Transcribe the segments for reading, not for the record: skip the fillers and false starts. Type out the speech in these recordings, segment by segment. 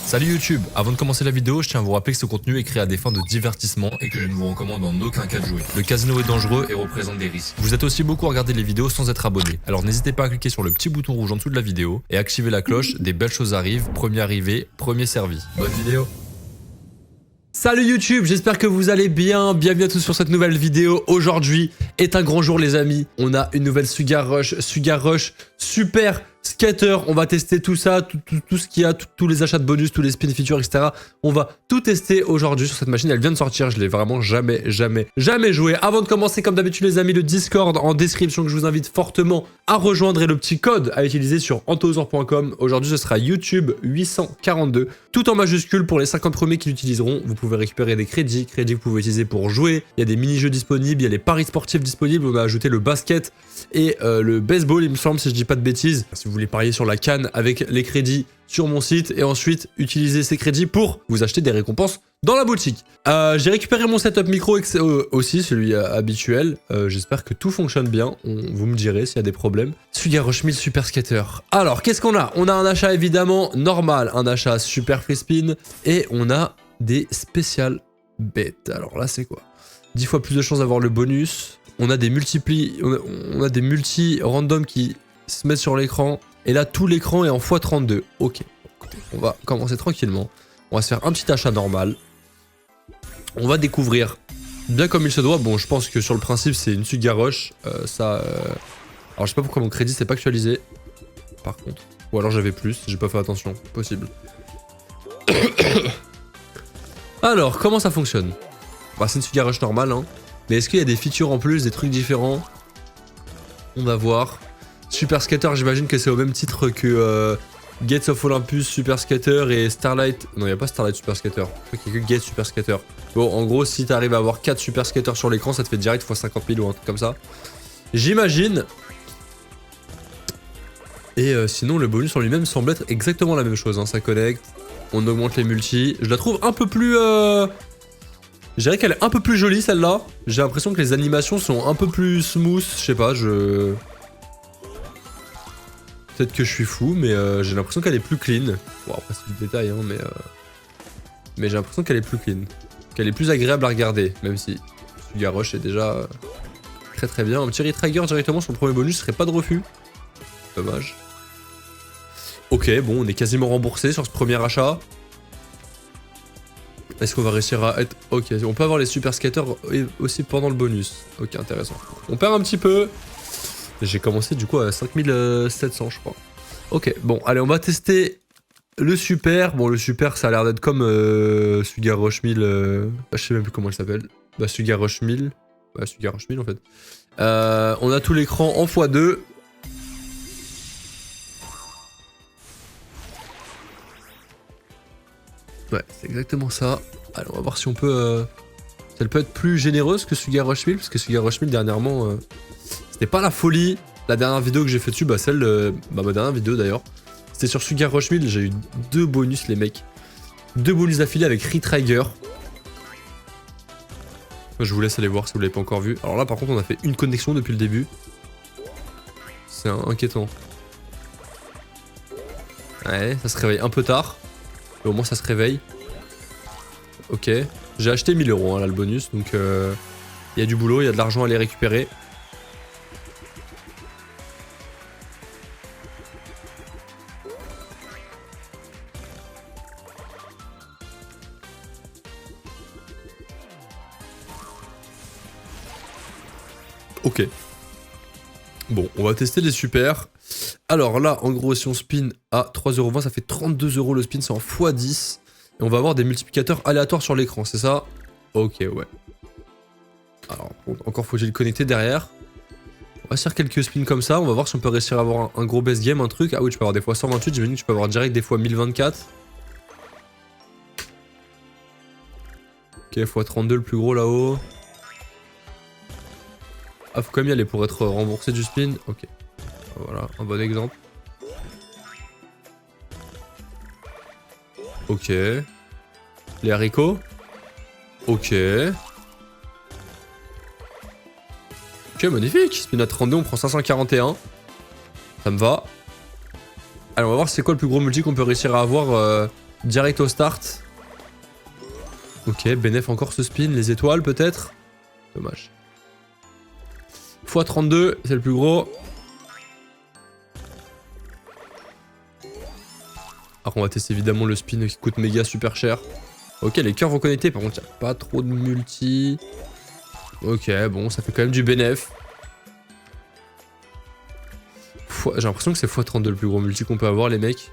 Salut YouTube, avant de commencer la vidéo, je tiens à vous rappeler que ce contenu est créé à des fins de divertissement et que je ne vous recommande en aucun cas de jouer. Le casino est dangereux et représente des risques. Vous êtes aussi beaucoup à regarder les vidéos sans être abonné, alors n'hésitez pas à cliquer sur le petit bouton rouge en dessous de la vidéo et activer la cloche, des belles choses arrivent, premier arrivé, premier servi. Bonne vidéo. Salut YouTube, j'espère que vous allez bien, bienvenue à tous sur cette nouvelle vidéo. Aujourd'hui est un grand jour les amis, on a une nouvelle Sugar Rush Super Skater, on va tester tout ça, tout ce qu'il y a, tous les achats de bonus, tous les spin features, etc. On va tout tester aujourd'hui sur cette machine, elle vient de sortir, je l'ai vraiment jamais joué. Avant de commencer, comme d'habitude les amis, le Discord en description que je vous invite fortement à rejoindre et le petit code à utiliser sur antosor.com. Aujourd'hui ce sera YouTube 842, tout en majuscule pour les 50 premiers qui l'utiliseront. Vous pouvez récupérer des crédits que vous pouvez utiliser pour jouer, il y a des mini-jeux disponibles, il y a les paris sportifs disponibles, on a ajouté le basket et le baseball il me semble si je dis pas de bêtises. Si vous voulez parier sur la canne avec les crédits sur mon site et ensuite utiliser ces crédits pour vous acheter des récompenses dans la boutique. J'ai récupéré mon setup micro aussi, celui habituel. J'espère que tout fonctionne bien. Vous me direz s'il y a des problèmes. Sugar Rush 1000 Super Skater. Alors, qu'est-ce qu'on a? On a un achat évidemment normal, un achat Super Free Spin et on a des spéciales bêtes. Alors là, c'est quoi? 10 fois plus de chances d'avoir le bonus. On a des multi random qui se mettent sur l'écran. Et là, tout l'écran est en x32. Ok, écoutez, on va commencer tranquillement. On va se faire un petit achat normal. On va découvrir bien comme il se doit. Bon, je pense que sur le principe, c'est une Sugar Rush. Alors, je sais pas pourquoi mon crédit s'est pas actualisé. Par contre. Ou alors j'avais plus, j'ai pas fait attention. Possible. Alors, comment ça fonctionne? Bah, c'est une Sugar Rush normale, hein. Mais est-ce qu'il y a des features en plus, des trucs différents? On va voir. Super Skater, j'imagine que c'est au même titre que Gates of Olympus Super Skater et Starlight. Non, il n'y a pas Starlight Super Skater. Je crois qu'il y a que Gates Super Skater. Bon, en gros, si tu arrives à avoir 4 Super Skaters sur l'écran, ça te fait direct x 50 000 ou un truc comme ça. J'imagine. Et sinon, le bonus en lui-même semble être exactement la même chose. Hein. Ça connecte, on augmente les multis. Je la trouve un peu plus... Je dirais qu'elle est un peu plus jolie celle-là. J'ai l'impression que les animations sont un peu plus smooth. Je sais pas, Peut-être que je suis fou, mais j'ai l'impression qu'elle est plus clean. Bon, après c'est du détail, hein, mais j'ai l'impression qu'elle est plus clean. Qu'elle est plus agréable à regarder, même si Sugar Rush est déjà très bien. Un petit retrigger directement sur le premier bonus serait pas de refus. Dommage. Ok, bon, on est quasiment remboursé sur ce premier achat. Est-ce qu'on va réussir à être... Ok, on peut avoir les Super Skaters aussi pendant le bonus. Ok, intéressant. On perd un petit peu. J'ai commencé du coup à 5700 je crois. Ok, bon, allez, on va tester le super. Bon, le super, ça a l'air d'être comme Sugar Rush 1000. Je sais même plus comment il s'appelle. Bah, Sugar Rush 1000. Bah, Sugar Rush 1000 en fait. On a tout l'écran en x2. Ouais, c'est exactement ça. Allez, on va voir si on peut... Elle peut être plus généreuse que Sugar Rush 1000, parce que Sugar Rush 1000 dernièrement... C'était pas la folie. La dernière vidéo que j'ai fait dessus, bah celle de... Bah ma dernière vidéo d'ailleurs. C'était sur Sugar Rush 1000, j'ai eu 2 bonus les mecs. 2 bonus d'affilée avec Retrigger. Je vous laisse aller voir si vous l'avez pas encore vu. Alors là par contre on a fait une connexion depuis le début. C'est inquiétant. Ouais, ça se réveille un peu tard. Mais au moins ça se réveille. Ok. J'ai acheté 1000 € hein, là le bonus, donc il y a du boulot, il y a de l'argent à aller récupérer. Ok. Bon, on va tester les super. Alors là, en gros, si on spin à 3,20 €, ça fait 32 € le spin, c'est en x10. Et on va avoir des multiplicateurs aléatoires sur l'écran, c'est ça? Ok, ouais. Alors, encore faut-il le connecter derrière. On va faire quelques spins comme ça, on va voir si on peut réussir à avoir un gros best game, un truc. Ah oui, tu peux avoir des fois 128, j'imagine que tu peux avoir direct des fois 1024. Ok, x32 le plus gros là-haut. Ah, faut quand même y aller pour être remboursé du spin. Ok. Voilà, un bon exemple. Ok. Les haricots. Ok. Ok, magnifique. Spin à 32, on prend 541. Ça me va. Alors, on va voir c'est quoi le plus gros multi qu'on peut réussir à avoir Direct au start. Ok, bénéf encore ce spin. Les étoiles peut-être. Dommage. x32, c'est le plus gros. Alors on va tester évidemment le spin qui coûte méga super cher. Ok, les cœurs vont connecter, par contre il n'y a pas trop de multi. Ok, bon, ça fait quand même du bénéf. J'ai l'impression que c'est x32 le plus gros multi qu'on peut avoir les mecs.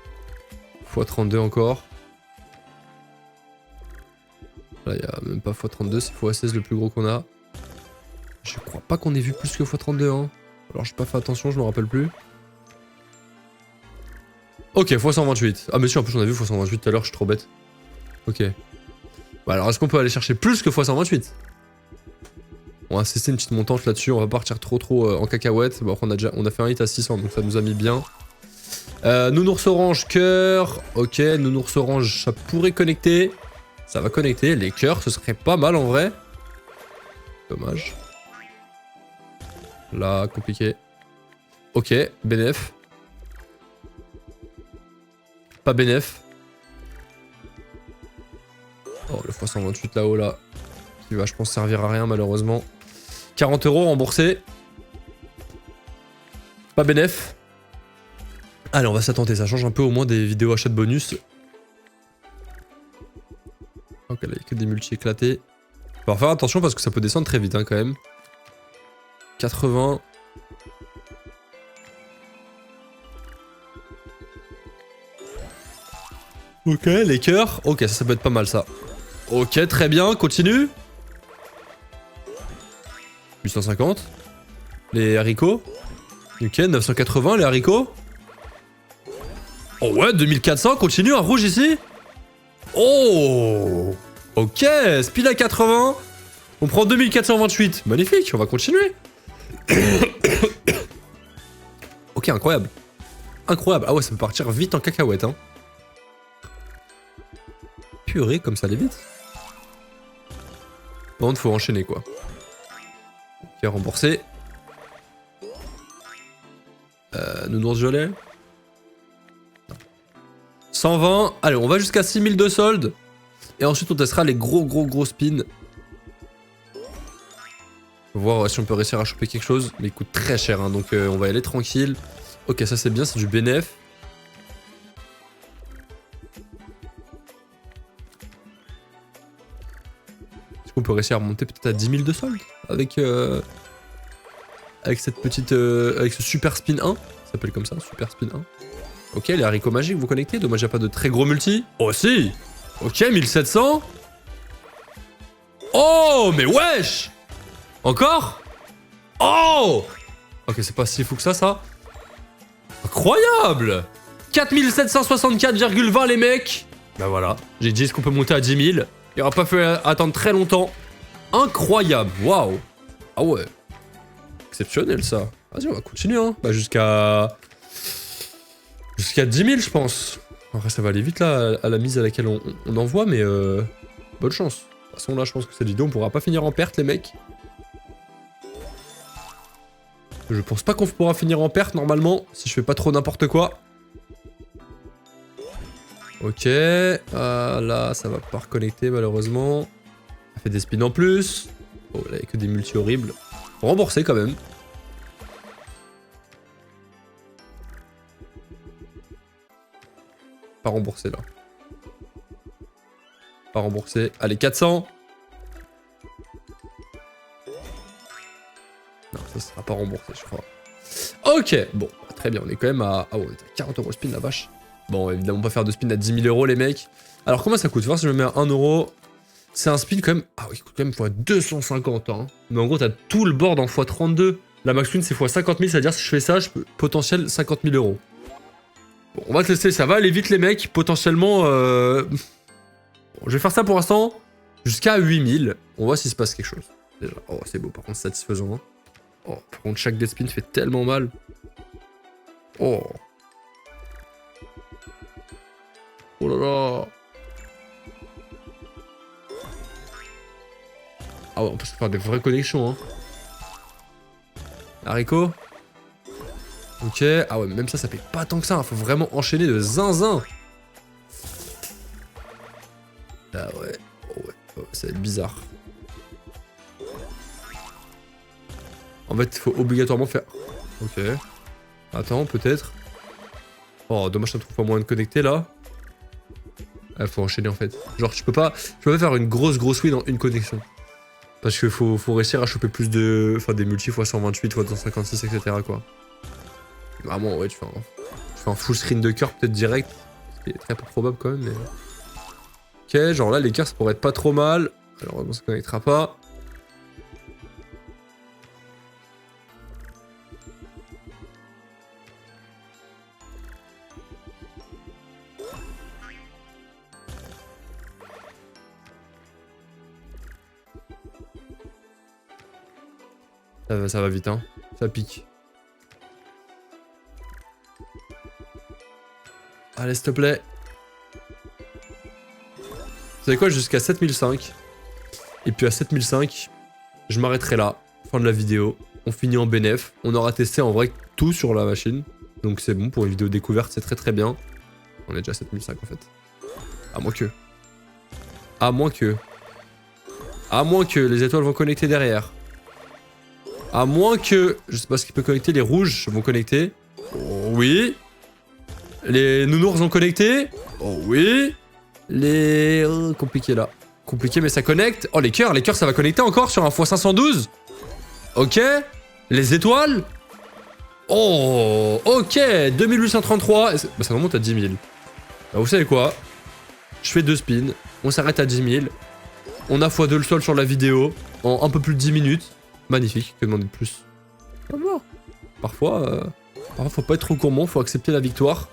x32 encore. Là il n'y a même pas x32, c'est x16 le plus gros qu'on a. Je crois pas qu'on ait vu plus que x32 hein. Alors j'ai pas fait attention, je me rappelle plus. Ok, x128. Ah mais si, en plus on a vu x128 tout à l'heure, je suis trop bête. Ok. Bah alors est-ce qu'on peut aller chercher plus que x128? On va tester une petite montante là-dessus, on va pas partir trop en cacahuète. Bon, après on a fait un hit à 600 donc ça nous a mis bien. Nounours orange, cœur. Ok, nounours orange, ça pourrait connecter. Ça va connecter, les cœurs ce serait pas mal en vrai. Dommage. Là, compliqué. Ok, bénéf. Pas bénéf. Oh, le x128 là-haut, là. Qui va, je pense, servir à rien, malheureusement. 40 € remboursés. Pas bénéf. Allez, on va s'attenter. Ça change un peu au moins des vidéos achat de bonus. Ok, là, il n'y a que des multi éclatés. On va faire attention parce que ça peut descendre très vite, hein, quand même. 80. Ok, les cœurs. Ok, ça peut être pas mal, ça. Ok, très bien, continue. 850. Les haricots. Ok, 980, les haricots. Oh ouais, 2400, continue, un rouge ici. Oh. Ok, speed à 80. On prend 2428. Magnifique, on va continuer. Ok, incroyable. Incroyable. Ah ouais, ça peut partir vite en cacahuète, hein. Purée, comme ça allait vite. Par contre, faut enchaîner, quoi. Ok, remboursé. Nounours violet. 120. Allez, on va jusqu'à 6000 de solde. Et ensuite, on testera les gros spins. On va voir si on peut réussir à choper quelque chose. Mais il coûte très cher, hein, donc on va y aller tranquille. Ok, ça c'est bien, c'est du bénéf. Est-ce qu'on peut réussir à remonter peut-être à 10 000 de solde avec cette petite... avec ce super spin 1. Ça s'appelle comme ça, super spin 1. Ok, les haricots magiques, vous connectez. Dommage, il n'y a pas de très gros multi. Oh si. Ok, 1700. Oh, mais wesh. Encore. Oh. Ok, c'est pas si fou que ça. Incroyable. 4764,20 les mecs. Bah voilà, j'ai dit est-ce qu'on peut monter à 10 000. Il aura pas fait attendre très longtemps. Incroyable, waouh. Ah ouais. Exceptionnel ça. Vas-y, on va continuer, hein. Bah jusqu'à 10 000, je pense. Après, ça va aller vite là, à la mise à laquelle on envoie, mais bonne chance. De toute façon, là, je pense que cette vidéo, on pourra pas finir en perte, les mecs. Je pense pas qu'on pourra finir en perte, normalement, si je fais pas trop n'importe quoi. Ok. Là, ça va pas reconnecter, malheureusement. Ça fait des spins en plus. Oh, là, il y a que des multi horribles. Remboursé, quand même. Pas remboursé là. Pas remboursé. Allez, 400. Non, ça sera pas remboursé, je crois. Ok, bon, très bien. On est quand même à... Ah ouais, on est à 40 € spin, la vache. Bon, évidemment, pas faire de spin à 10 000 € les mecs. Alors, comment ça coûte? Voir si je me mets à 1 €. C'est un spin quand même... Ah oui, il coûte quand même x250, hein. Mais en gros, t'as tout le board en x32. La max win, c'est x50 000, c'est-à-dire si je fais ça, je peux potentiel 50 000 €. Bon, on va tester, ça va aller vite les mecs, potentiellement... Bon, je vais faire ça pour l'instant jusqu'à 8000. On voit s'il se passe quelque chose. Déjà. Oh, c'est beau, par contre, satisfaisant. Hein. Oh, par contre, chaque death spin fait tellement mal. Oh. Oh là là. Ah ouais, on peut se faire des vraies connexions, hein. Haricot. Ok. Ah ouais, même ça fait pas tant que ça. Hein. Faut vraiment enchaîner de zinzin. Ah ouais. Oh ouais. Ça va être bizarre. En fait, il faut obligatoirement faire... Ok. Attends, peut-être. Oh, dommage, je ne trouve pas moyen de connecter, là. Ah, faut enchaîner, en fait. Genre, je peux pas faire une grosse win en une connexion. Parce qu'il faut réussir à choper plus de... Enfin, des multi x 128, x 256, etc., quoi. Vraiment, ouais, tu fais un full screen de cœur, peut-être direct. Ce qui est très peu probable, quand même, mais... Ok, genre là, les cœurs, ça pourrait être pas trop mal. Malheureusement, ça ne connectera pas. Ça va vite, hein. Ça pique. Allez, s'il te plaît. Vous savez quoi, jusqu'à 7005. Et puis à 7005, je m'arrêterai là. Fin de la vidéo. On finit en bénéf. On aura testé en vrai tout sur la machine. Donc c'est bon pour une vidéo découverte, c'est très bien. On est déjà à 7005 en fait. À moins que... À moins que les étoiles vont connecter derrière. À moins que... Je sais pas ce qui peut connecter. Les rouges vont connecter. Oh, oui. Les nounours vont connecter. Oh oui. Les... compliqué là. Compliqué mais ça connecte. Oh les cœurs ça va connecter encore sur un x512. Ok. Les étoiles. Oh ok. 2833. Bah, ça remonte à 10 000. Bah, vous savez quoi? Je fais 2 spins. On s'arrête à 10 000. On a x2 le sol sur la vidéo. En un peu plus de 10 minutes. Magnifique, que demander de plus. Parfois, faut pas être trop gourmand, faut accepter la victoire.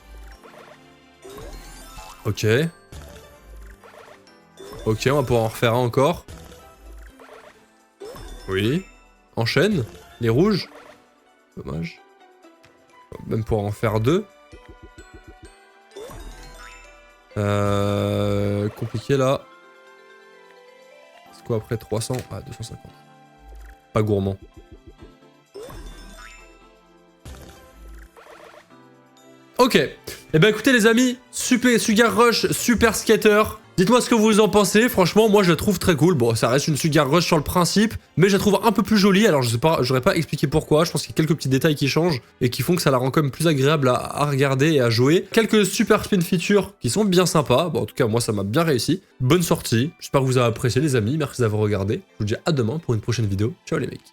Ok. Ok, on va pouvoir en refaire un encore. Oui. Enchaîne. Les rouges. Dommage. On va même pouvoir en faire 2. Compliqué là. C'est quoi après 300? Ah, 250. Pas gourmand. Ok. Eh ben écoutez les amis, super Sugar Rush, super skater. Dites-moi ce que vous en pensez. Franchement, moi je la trouve très cool. Bon, ça reste une Sugar Rush sur le principe, mais je la trouve un peu plus jolie. Alors je sais pas, j'aurais pas expliqué pourquoi. Je pense qu'il y a quelques petits détails qui changent et qui font que ça la rend quand même plus agréable à regarder et à jouer. Quelques super spin features qui sont bien sympas. Bon, en tout cas, moi ça m'a bien réussi. Bonne sortie. J'espère que vous avez apprécié les amis. Merci d'avoir regardé. Je vous dis à demain pour une prochaine vidéo. Ciao les mecs.